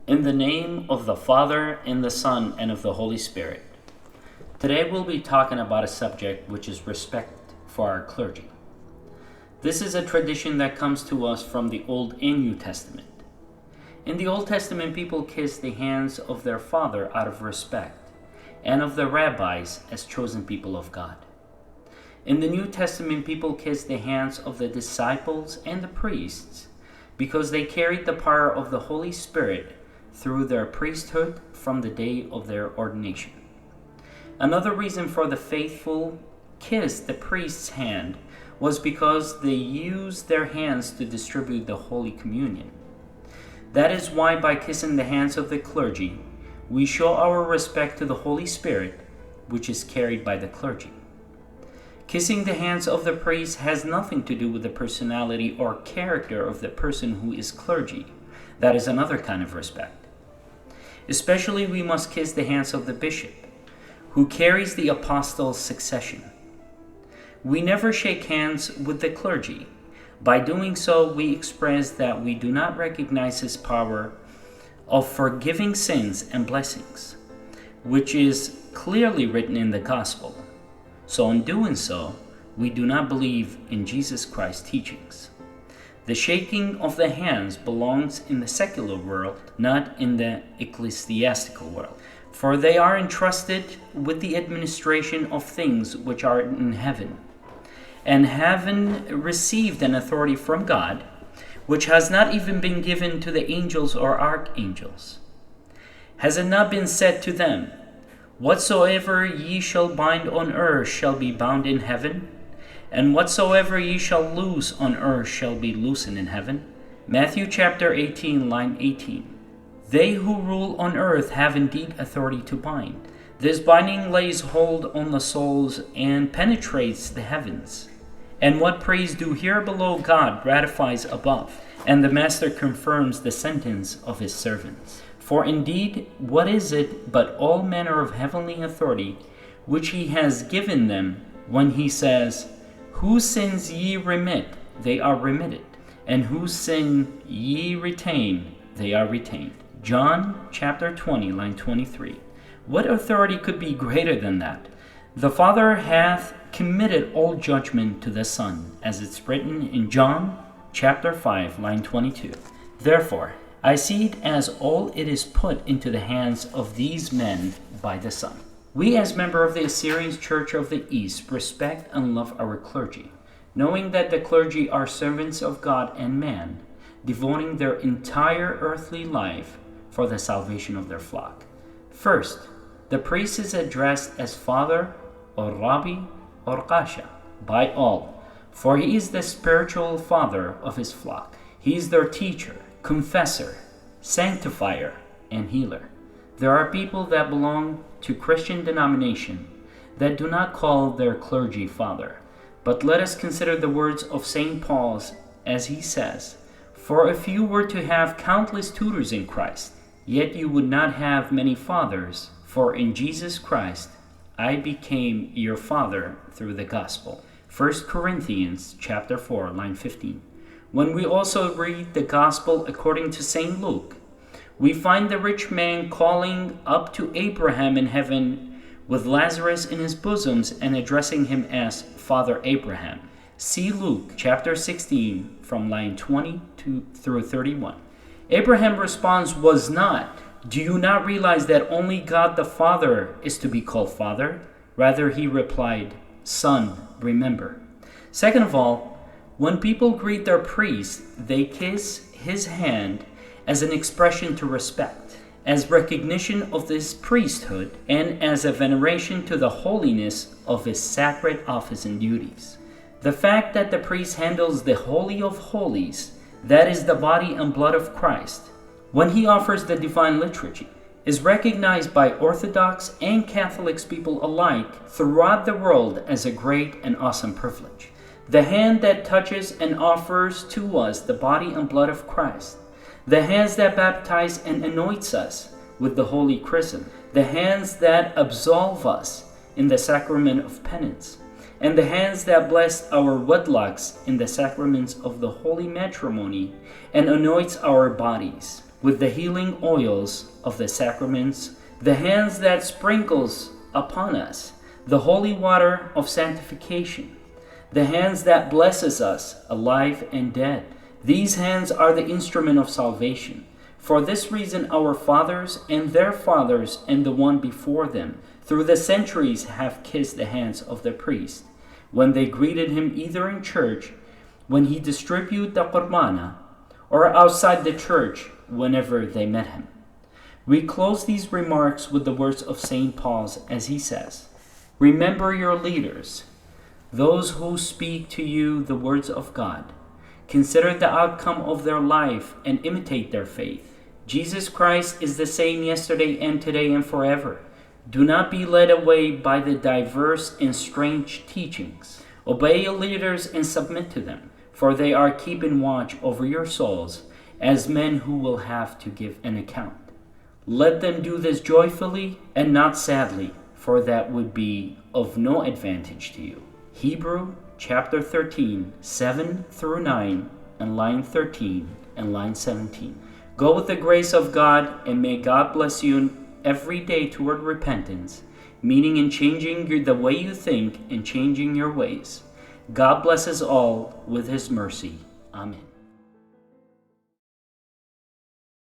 In the name of the Father, and the Son, and of the Holy Spirit. Today we'll be talking about a subject which is respect for our clergy. This is a tradition that comes to us from the Old and New Testament. In the Old Testament, people kissed the hands of their father out of respect, and of the rabbis as chosen people of God. In the New Testament, people kissed the hands of the disciples and the priests because they carried the power of the Holy Spirit through their priesthood from the day of their ordination. Another reason for the faithful kiss the priest's hand was because they used their hands to distribute the Holy Communion. That is why by kissing the hands of the clergy, we show our respect to the Holy Spirit, which is carried by the clergy. Kissing the hands of the priest has nothing to do with the personality or character of the person who is clergy. That is another kind of respect. Especially we must kiss the hands of the bishop, who carries the apostles' succession. We never shake hands with the clergy. By doing so, we express that we do not recognize his power of forgiving sins and blessings, which is clearly written in the gospel. So in doing so, we do not believe in Jesus Christ's teachings. The shaking of the hands belongs in the secular world, not in the ecclesiastical world, for they are entrusted with the administration of things which are in heaven, and having received an authority from God, which has not even been given to the angels or archangels. Has it not been said to them, "Whatsoever ye shall bind on earth shall be bound in heaven, and whatsoever ye shall loose on earth shall be loosened in heaven"? Matthew chapter 18, line 18. They who rule on earth have indeed authority to bind. This binding lays hold on the souls and penetrates the heavens. And what praise due here below God ratifies above, and the Master confirms the sentence of his servants. For indeed, what is it but all manner of heavenly authority which he has given them when he says, "Whose sins ye remit, they are remitted, and whose sin ye retain, they are retained." John chapter 20, line 23. What authority could be greater than that? The Father hath committed all judgment to the Son, as it's written in John chapter 5, line 22. Therefore, I see it as all it is put into the hands of these men by the Son. We, as members of the Assyrian Church of the East, respect and love our clergy, knowing that the clergy are servants of God and man, devoting their entire earthly life for the salvation of their flock. First, the priest is addressed as Father, or Rabbi, or Kasha, by all, for he is the spiritual father of his flock. He is their teacher, confessor, sanctifier, and healer. There are people that belong to Christian denomination that do not call their clergy father. But let us consider the words of St. Paul as he says, "For if you were to have countless tutors in Christ, yet you would not have many fathers, for in Jesus Christ I became your father through the gospel." 1 Corinthians chapter 4, line 15. When we also read the gospel according to St. Luke, we find the rich man calling up to Abraham in heaven with Lazarus in his bosoms and addressing him as Father Abraham. See Luke chapter 16 from line 20 through 31. Abraham responds, "Was not. Do you not realize that only God the Father is to be called Father?" Rather, he replied, "Son, remember." Second of all, when people greet their priest, they kiss his hand as an expression to respect, as recognition of this priesthood, and as a veneration to the holiness of his sacred office and duties. The fact that the priest handles the Holy of Holies, that is the body and blood of Christ, when he offers the divine liturgy, is recognized by Orthodox and Catholic people alike throughout the world as a great and awesome privilege. The hand that touches and offers to us the body and blood of Christ, the hands that baptize and anoints us with the Holy Chrism, the hands that absolve us in the sacrament of penance, and the hands that bless our wedlocks in the sacraments of the holy matrimony and anoints our bodies with the healing oils of the sacraments, the hands that sprinkles upon us the holy water of sanctification, the hands that blesses us alive and dead. These hands are the instrument of salvation. For this reason our fathers and their fathers and the one before them through the centuries have kissed the hands of the priest when they greeted him either in church when he distributed the qurbana, or outside the church whenever they met him. We close these remarks with the words of St. Paul as he says, "Remember your leaders, those who speak to you the words of God. Consider the outcome of their life and imitate their faith. Jesus Christ is the same yesterday and today and forever. Do not be led away by the diverse and strange teachings. Obey your leaders and submit to them, for they are keeping watch over your souls as men who will have to give an account. Let them do this joyfully and not sadly, for that would be of no advantage to you." Hebrew chapter 13, 7 through 9, and line 13 and line 17. Go with the grace of God, and may God bless you every day toward repentance, meaning in changing the way you think and changing your ways. God bless us all with his mercy. Amen.